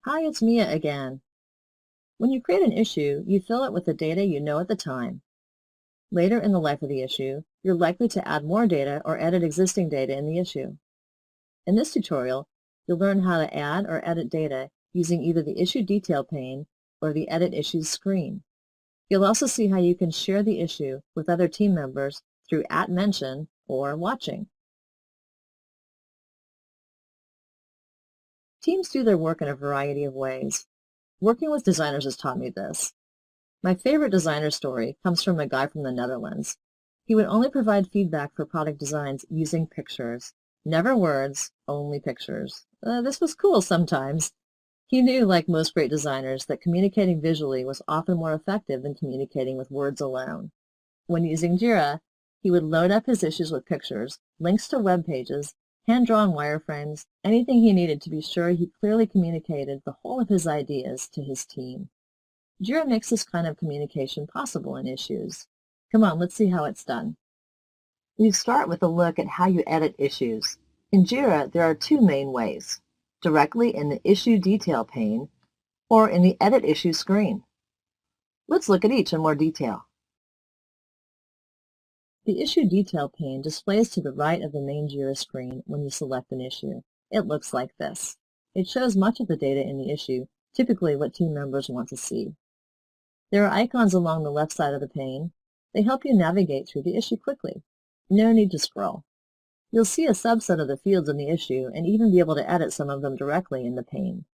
Hi, it's Mia again. When you create an issue, you fill it with the data you know at the time. Later in the life of the issue, you're likely to add more data or edit existing data in the issue. In this tutorial, you'll learn how to add or edit data using either the Issue Detail pane or the Edit Issues screen. You'll also see how you can share the issue with other team members through @mention or watching. Teams do their work in a variety of ways. Working with designers has taught me this. My favorite designer story comes from a guy from the Netherlands. He would only provide feedback for product designs using pictures. Never words, only pictures. This was cool sometimes. He knew, like most great designers, that communicating visually was often more effective than communicating with words alone. When using JIRA, he would load up his issues with pictures, links to web pages, hand-drawn wireframes, anything he needed to be sure he clearly communicated the whole of his ideas to his team. JIRA makes this kind of communication possible in issues. Come on, let's see how it's done. We start with a look at how you edit issues. In JIRA, there are two main ways: directly in the Issue Detail pane or in the Edit Issue screen. Let's look at each in more detail. The Issue Detail pane displays to the right of the main JIRA screen when you select an issue. It looks like this. It shows much of the data in the issue, typically what team members want to see. There are icons along the left side of the pane. They help you navigate through the issue quickly. No need to scroll. You'll see a subset of the fields in the issue and even be able to edit some of them directly in the pane.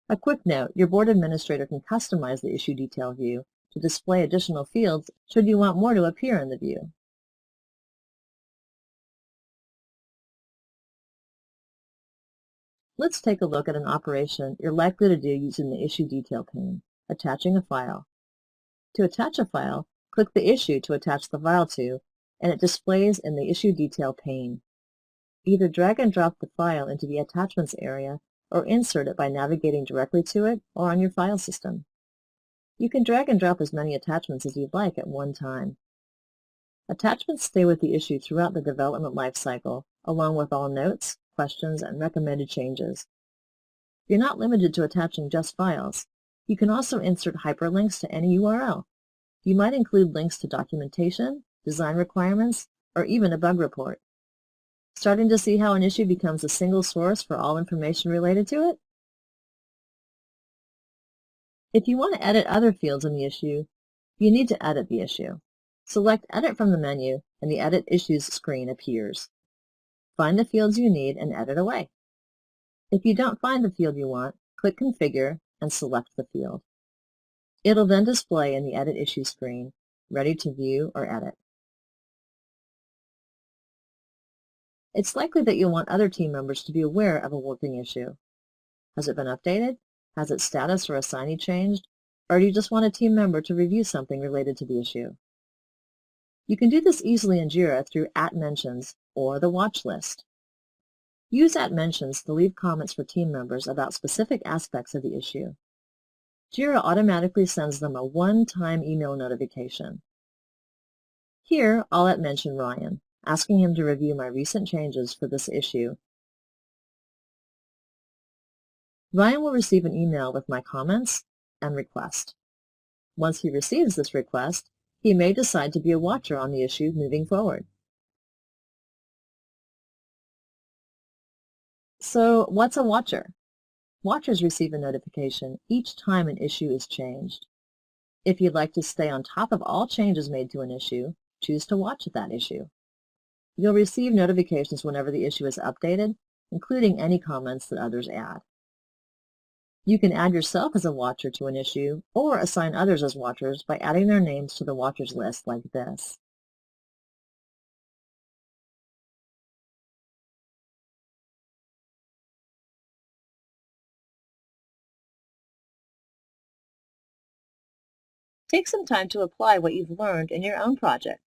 A quick note, your board administrator can customize the Issue Detail view to display additional fields should you want more to appear in the view. Let's take a look at an operation you're likely to do using the Issue Detail pane, attaching a file. To attach a file, click the issue to attach the file to, and it displays in the Issue Detail pane. Either drag and drop the file into the Attachments area or insert it by navigating directly to it or on your file system. You can drag and drop as many attachments as you'd like at one time. Attachments stay with the issue throughout the development lifecycle, along with all notes, questions, and recommended changes. You're not limited to attaching just files. You can also insert hyperlinks to any URL. You might include links to documentation, design requirements, or even a bug report. Starting to see how an issue becomes a single source for all information related to it? If you want to edit other fields in the issue, you need to edit the issue. Select Edit from the menu, and the Edit Issues screen appears. Find the fields you need and edit away. If you don't find the field you want, click Configure and select the field. It'll then display in the Edit Issue screen, ready to view or edit. It's likely that you'll want other team members to be aware of a working issue. Has it been updated? Has its status or assignee changed? Or do you just want a team member to review something related to the issue? You can do this easily in JIRA through @mentions or the watch list. Use @mentions to leave comments for team members about specific aspects of the issue. JIRA automatically sends them a one-time email notification. Here, I'll @mention Ryan, asking him to review my recent changes for this issue. Ryan will receive an email with my comments and request. Once he receives this request, he may decide to be a watcher on the issue moving forward. So, what's a watcher? Watchers receive a notification each time an issue is changed. If you'd like to stay on top of all changes made to an issue, choose to watch that issue. You'll receive notifications whenever the issue is updated, including any comments that others add. You can add yourself as a watcher to an issue or assign others as watchers by adding their names to the watchers list like this. Take some time to apply what you've learned in your own project.